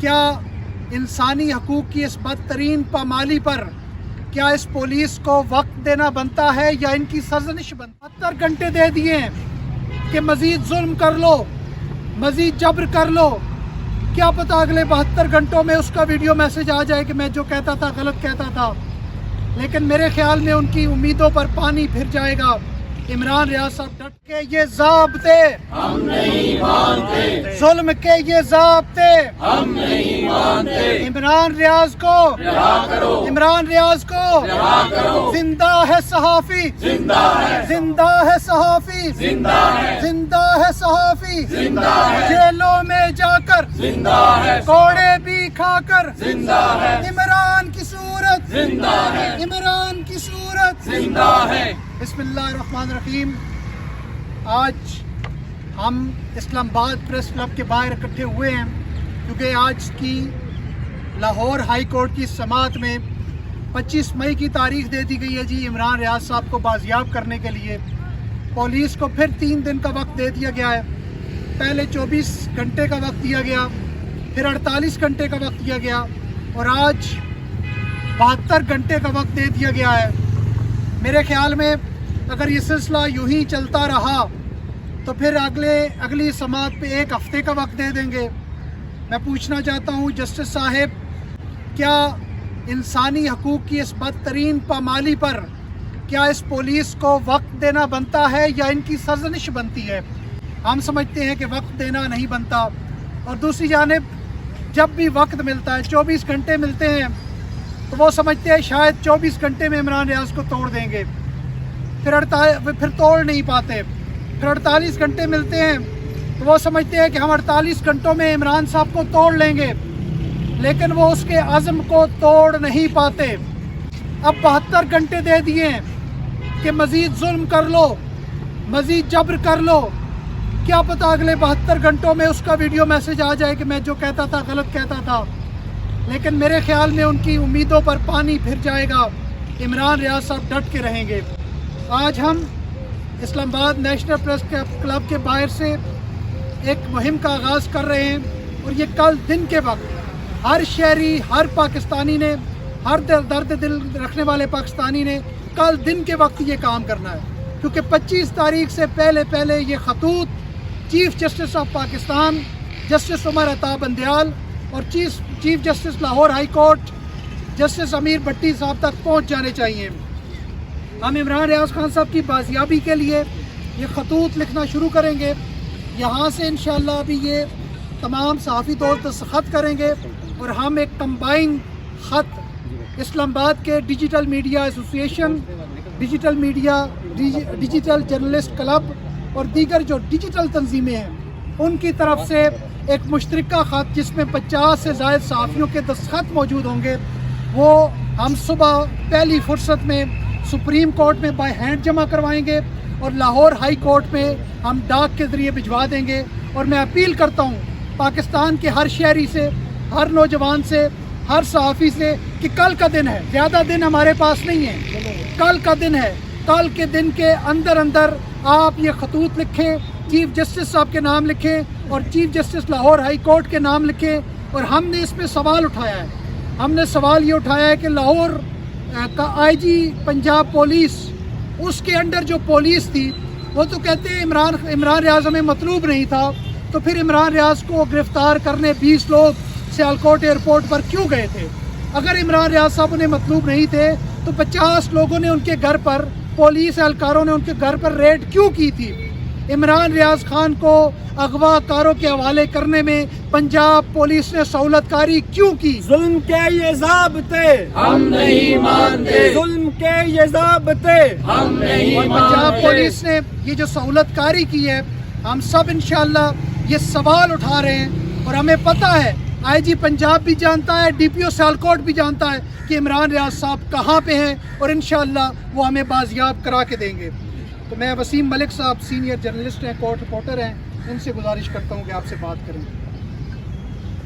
क्या इंसानी हकूक़ की इस बदतरीन पामाली पर क्या इस पुलिस को वक्त देना बनता है या इनकी सरजनिश बनता? 72 घंटे दे दिए हैं कि मज़ीद जुल्म कर लो, मज़ीद जबर कर लो। क्या पता अगले 72 घंटों में उसका वीडियो मैसेज आ जाए कि मैं जो कहता था गलत कहता था। लेकिन मेरे ख्याल में उनकी उम्मीदों पर पानी फिर जाएगा। इमरान रियाज साहब डट के ये ज़ाब्ते हम नहीं मानते, जुल्म के ये ज़ाब्ते हम नहीं मानते। इमरान रियाज को रिहा करो, इमरान रियाज को रिहा करो। जिंदा है सहाफ़ी, जिंदा है, जिंदा है सहाफ़ी, जिंदा है, जिंदा है सहाफ़ी, जिंदा है, जेलों में जाकर जिंदा है, कोड़े भी खाकर जिंदा है, इमरान की सूरत, जिंदा है, इमरान की सूरत। जिंदा है। बिस्मिल्लाहिर्रहमानिर्रहीम। आज हम इस्लामाबाद प्रेस क्लब के बाहर इकट्ठे हुए हैं क्योंकि आज की लाहौर हाई कोर्ट की समाअत में 25 मई की तारीख दे दी गई है जी इमरान रियाज साहब को बाजियाब करने के लिए। पुलिस को फिर 3 दिन का वक्त दे दिया गया है। पहले 24 घंटे का वक्त दिया गया, फिर 48 घंटे का वक्त दिया गया और आज 72 घंटे का वक्त दे दिया गया है। मेरे ख्याल में अगर ये सिलसिला यूं ही चलता रहा तो फिर अगली समाअत पे 1 हफ्ते का वक्त दे देंगे। मैं पूछना चाहता हूँ जस्टिस साहब, क्या इंसानी हकूक़ की इस बदतरीन पामाली पर क्या इस पुलिस को वक्त देना बनता है या इनकी सरजनिश बनती है? हम समझते हैं कि वक्त देना नहीं बनता। और दूसरी जानिब जब भी वक्त मिलता है, 24 घंटे मिलते हैं, तो वो समझते हैं शायद 24 घंटे में इमरान रियाज को तोड़ देंगे, फिर तोड़ नहीं पाते। फिर 48 घंटे मिलते हैं तो वो समझते हैं कि हम 48 घंटों में इमरान साहब को तोड़ लेंगे, लेकिन वो उसके अज़्म को तोड़ नहीं पाते। अब 72 घंटे दे दिए हैं कि मज़ीद जुल्म कर लो, मज़ीद जबर कर लो। क्या पता अगले 72 घंटों में उसका वीडियो मैसेज आ जाए कि मैं जो कहता था गलत कहता था। लेकिन मेरे ख्याल में उनकी उम्मीदों पर पानी फिर जाएगा। इमरान रियाज साहब डट के रहेंगे। आज हम इस्लामाबाद नेशनल प्रेस क्लब के बाहर से एक मुहिम का आगाज़ कर रहे हैं और ये कल दिन के वक्त हर शहरी, हर पाकिस्तानी ने, हर दर्द दिल रखने वाले पाकिस्तानी ने कल दिन के वक्त ये काम करना है, क्योंकि 25 तारीख से पहले ये खतूत chief justice of Pakistan justice Umar Ata Bandial और chief justice Lahore high court justice Amir Bhatti साहब तक पहुंच जाने चाहिए। हम इमरान रियाज खान साहब की बाजियाबी के लिए ये खतूत लिखना शुरू करेंगे। यहाँ से इंशाअल्लाह अभी ये तमाम सहाफ़ी दोस्त दस्तखत करेंगे और हम एक कंबाइन ख़त इस्लामाबाद के digital media association, digital journalist club और दीगर जो डिजिटल तंजीमें हैं उनकी तरफ से एक मुश्तरका ख़त जिसमें 50 से ज़ायद सहाफ़ियों के दस्तखत मौजूद होंगे, वो हम सुबह पहली फुर्सत में सुप्रीम कोर्ट में बाय हैंड जमा करवाएंगे और लाहौर हाई कोर्ट में हम डाक के ज़रिए भिजवा देंगे। और मैं अपील करता हूँ पाकिस्तान के हर शहरी से, हर नौजवान से, हर सहाफ़ी से कि कल का दिन है, ज़्यादा दिन हमारे पास नहीं है, कल का दिन है। कल के दिन के अंदर आप ये खतूत लिखें, चीफ जस्टिस साहब के नाम लिखें और chief justice Lahore high court के नाम लिखें। और हमने इस पर सवाल उठाया है, हमने सवाल ये उठाया है कि लाहौर का आईजी पंजाब पुलिस, उसके अंडर जो पुलिस थी वो तो कहते हैं इमरान रियाज हमें मतलूब नहीं था, तो फिर इमरान रियाज को गिरफ़्तार करने 20 लोग सियालकोट एयरपोर्ट पर क्यों गए थे? अगर इमरान रियाज साहब उन्हें मतलूब नहीं थे तो 50 लोगों ने उनके घर पर, पुलिस एहलकारों ने उनके घर पर रेड क्यों की थी? इमरान रियाज खान को अगवाकारों के हवाले करने में पंजाब पुलिस ने सहूलतकारी क्यों की? जुल्म के ये ज़ाब्ते हम नहीं मानते, जुल्म के ये ज़ाब्ते हम नहीं और पंजाब मानते। पुलिस ने ये जो सहूलतकारी की है, हम सब इंशाअल्लाह ये सवाल उठा रहे हैं। और हमें पता है, आईजी पंजाब भी जानता है, डीपीओ सियालकोट भी जानता है कि इमरान रियाज साहब कहाँ पे हैं और इंशाअल्लाह वो हमें बाजियाब करा के देंगे। तो मैं वसीम मलिक साहब सीनियर जर्नलिस्ट हैं, कोर्ट रिपोर्टर हैं, इनसे गुजारिश करता हूँ कि आपसे बात करें।